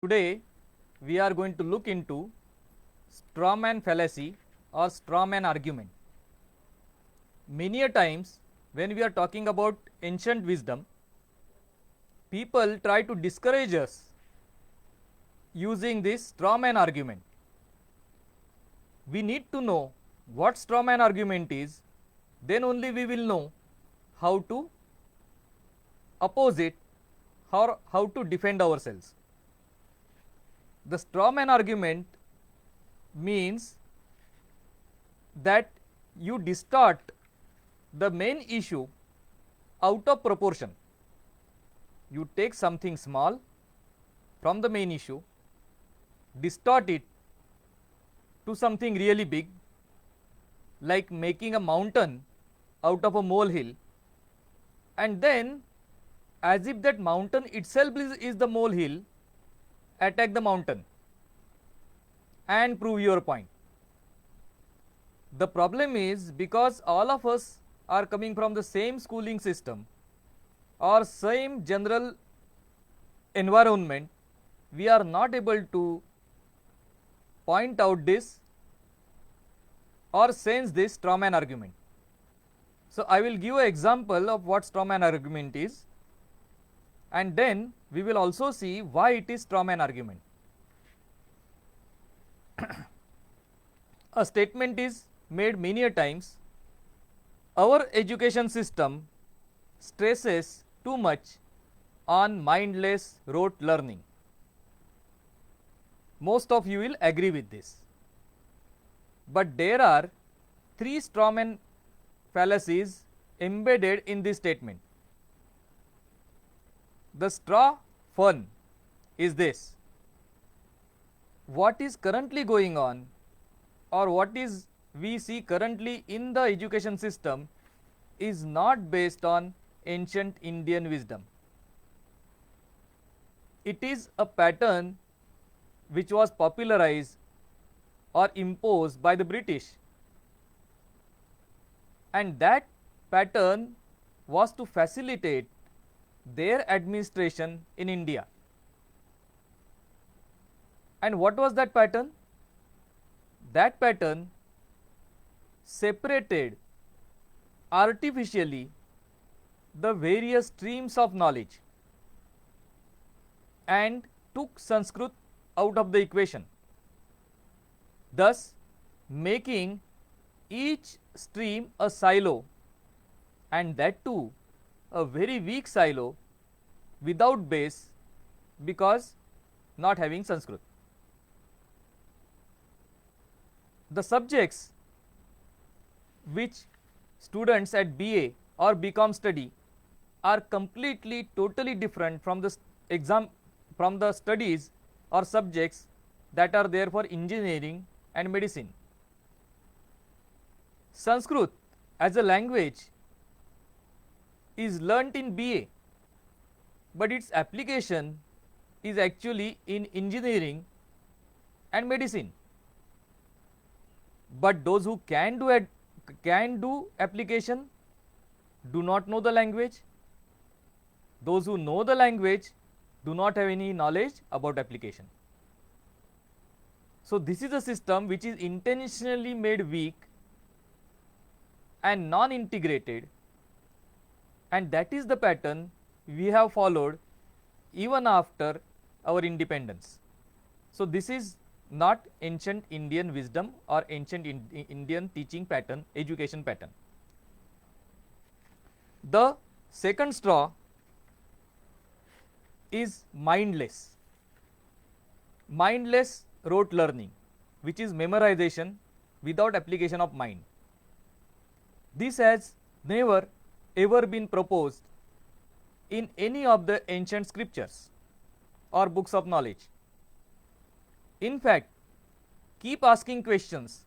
Today we are going to look into strawman fallacy or strawman argument. Many a times when we are talking about ancient wisdom, people try to discourage us using this strawman argument. We need to know what strawman argument is, then only we will know how to oppose it or how to defend ourselves. The strawman argument means that you distort the main issue out of proportion. You take something small from the main issue, distort it to something really big, like making a mountain out of a molehill, and then, as if that mountain itself is the molehill, attack the mountain and prove your point. The problem is, because all of us are coming from the same schooling system or same general environment, we are not able to point out this or sense this strawman argument. So, I will give an example of what strawman argument is, and then we will also see why it is strawman argument. A statement is made many a times: our education system stresses too much on mindless rote learning. Most of you will agree with this. But there are three strawman fallacies embedded in this statement. The straw fun is this: what is currently going on, or what is we see currently in the education system, is not based on ancient Indian wisdom. It is a pattern which was popularized or imposed by the British, and that pattern was to facilitate their administration in India. And what was that pattern? That pattern separated artificially the various streams of knowledge and took Sanskrit out of the equation, thus making each stream a silo, and that too a very weak silo without base, because not having Sanskrit. The subjects which students at BA or BCom study are completely totally different from the studies or subjects that are there for engineering and medicine. Sanskrit as a language is learnt in BA, but its application is actually in engineering and medicine. But those who can do application do not know the language. Those who know the language do not have any knowledge about application. So, this is a system which is intentionally made weak and non-integrated, and that is the pattern we have followed even after our independence. So, this is not ancient Indian wisdom or ancient Indian teaching pattern, education pattern. The second straw is mindless rote learning, which is memorization without application of mind. This has never ever been proposed in any of the ancient scriptures or books of knowledge. In fact, keep asking questions,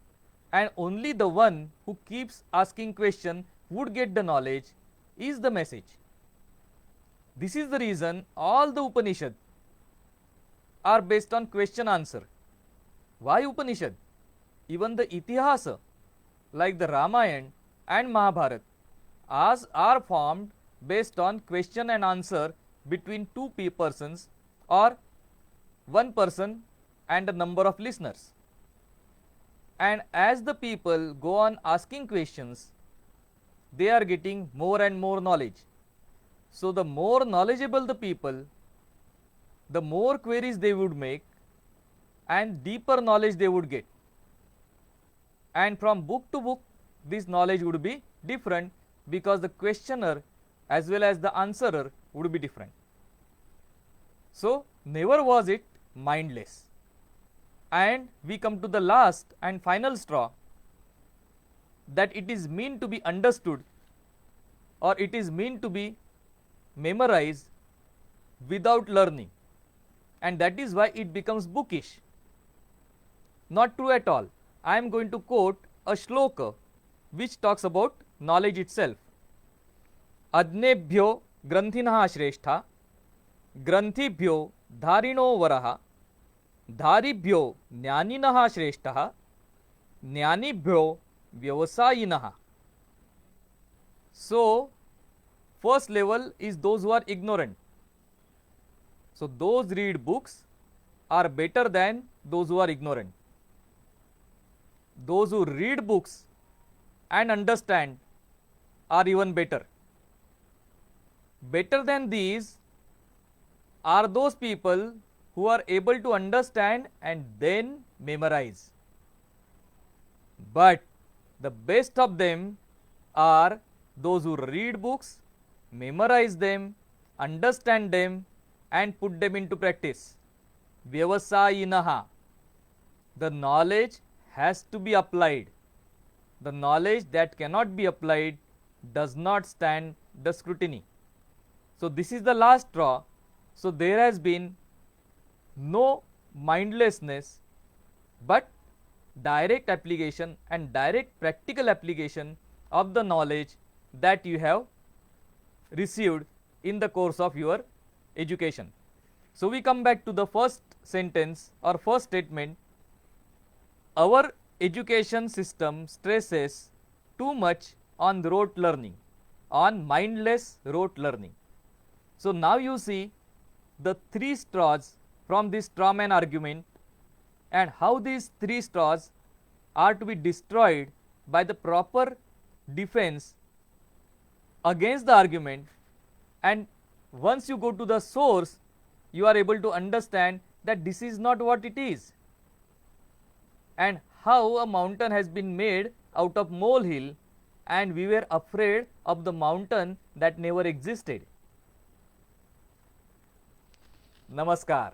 and only the one who keeps asking question would get the knowledge is the message. This is the reason all the Upanishad are based on question answer. Why Upanishad? Even the Itihasa like the Ramayana and Mahabharata are formed based on question and answer between two persons or one person and a number of listeners. And as the people go on asking questions, they are getting more and more knowledge. So the more knowledgeable the people, the more queries they would make and deeper knowledge they would get. And from book to book, this knowledge would be different because the questioner as well as the answerer would be different. So never was it mindless. And we come to the last and final straw, that it is meant to be understood or it is meant to be memorized without learning, and that is why it becomes bookish. Not true at all. I am going to quote a shloka which talks about knowledge itself. Adnebhyo granthinah shrestha, grantibhyo dharino varaha, dharibhyo jnaninah shrestha, jnanibhyo vyavasayinah. So, first level is those who are ignorant. So, those read books are better than those who are ignorant. Those who read books and understand are even better. Better than these are those people who are able to understand and then memorize. But the best of them are those who read books, memorize them, understand them and put them into practice. Vyavasayinaha. The knowledge has to be applied. The knowledge that cannot be applied does not stand the scrutiny. So this is the last straw. So there has been no mindlessness, but direct application and direct practical application of the knowledge that you have received in the course of your education. So we come back to the first sentence or first statement. Our education system stresses too much on rote learning, on mindless rote learning. So now you see the three straws from this strawman argument and how these three straws are to be destroyed by the proper defense against the argument, and once you go to the source you are able to understand that this is not what it is, and how a mountain has been made out of molehill and we were afraid of the mountain that never existed. Namaskar.